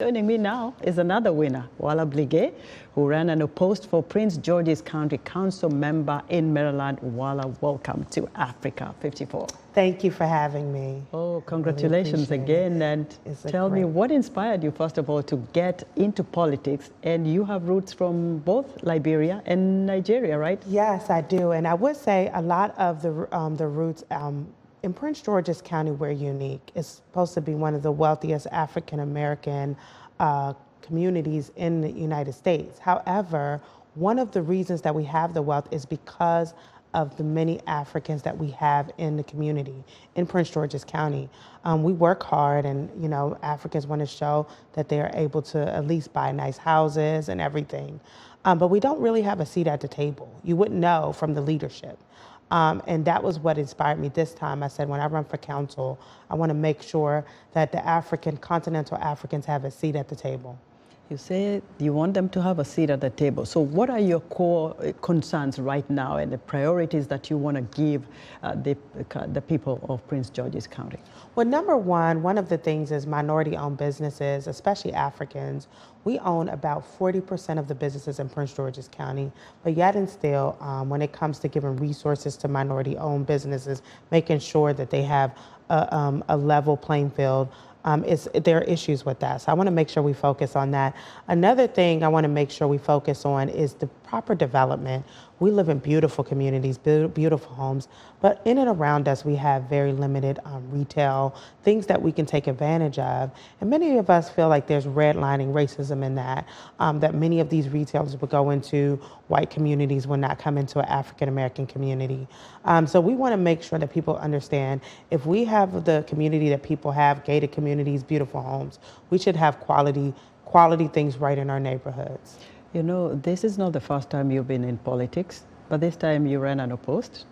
Joining me now is another winner, Blegay, who ran unopposed for Prince George's County Council member in Maryland. Welcome to Africa 54. Thank you for having me. Oh, congratulations again. And tell me, what inspired you, first of all, to get into politics? And you have roots from both Liberia and Nigeria, right? Yes, I do. And I would say a lot of the roots in Prince George's County, we're unique. It's supposed to be one of the wealthiest African-American communities in the United States. However, one of the reasons that we have the wealth is because of the many Africans that we have in the community in Prince George's County. We work hard, and Africans want to show that they are able to at least buy nice houses and everything. But we don't really have a seat at the table. You wouldn't know from the leadership. And that was what inspired me this time. I said, when I run for council, I want to make sure that the continental Africans have a seat at the table. You say you want them to have a seat at the table. So what are your core concerns right now and the priorities that you want to give the people of Prince George's County? Well, number one of the things is minority-owned businesses, especially Africans. We own about 40% of the businesses in Prince George's County, but yet and still, when it comes to giving resources to minority-owned businesses, making sure that they have a level playing field, there are issues with that. So I want to make sure we focus on that. Another thing I want to make sure we focus on is the proper development. We live in beautiful communities, beautiful homes, but in and around us we have very limited retail, things that we can take advantage of. And many of us feel like there's redlining racism in that, that many of these retailers would go into white communities, will not come into an African-American community. So we want to make sure that people understand, if we have the community that people have, gated communities, beautiful homes, we should have quality things right in our neighborhoods. You know, this is not the first time you've been in politics, but this time you ran unopposed.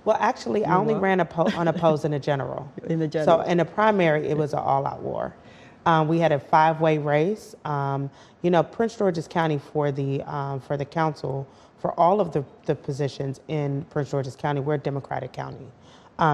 Well, actually, I only ran unopposed in the general. In the general. So in the primary, it was an all-out war. We had a 5-way race. Prince George's County for the council, for all of the positions in Prince George's County, we're a Democratic county.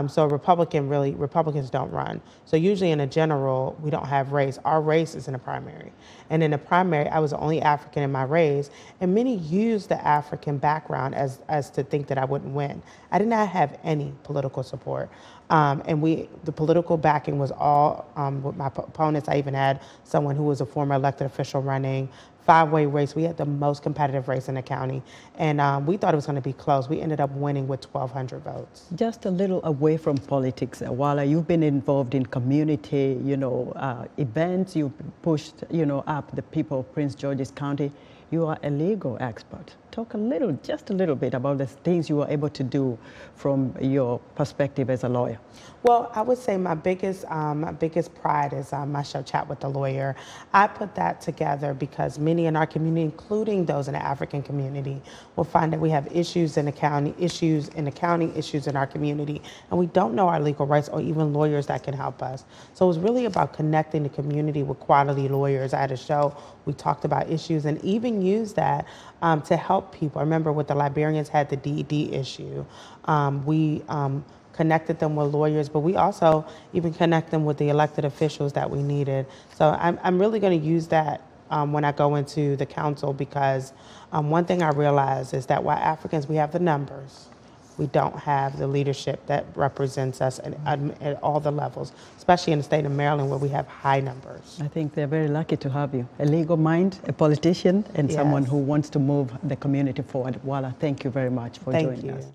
So Republicans don't run. So usually in a general, we don't have race. Our race is in a primary. And in a primary, I was the only African in my race. And many used the African background as to think that I wouldn't win. I did not have any political support. The political backing was all with my opponents. I even had someone who was a former elected official running. 5-way race. We had the most competitive race in the county, and we thought it was going to be close. We ended up winning with 1,200 votes. Just a little away from politics, while you've been involved in community, events, you pushed, up the people of Prince George's County. You are a legal expert. Talk just a little bit about the things you were able to do from your perspective as a lawyer. Well, I would say my biggest pride is my show, Chat with the Lawyer. I put that together because many in our community, including those in the African community, will find that we have issues in the county, issues in our community, and we don't know our legal rights or even lawyers that can help us. So it was really about connecting the community with quality lawyers. I had a show, we talked about issues and even used that to help people. I remember with the Liberians had the DED issue. We connected them with lawyers, but we also even connect them with the elected officials that we needed. So I'm really going to use that when I go into the council, because one thing I realize is that while Africans, we have the numbers, we don't have the leadership that represents us at all the levels, especially in the state of Maryland where we have high numbers. I think they're very lucky to have you. A legal mind, a politician, and someone who wants to move the community forward. Wala, thank you very much for joining us.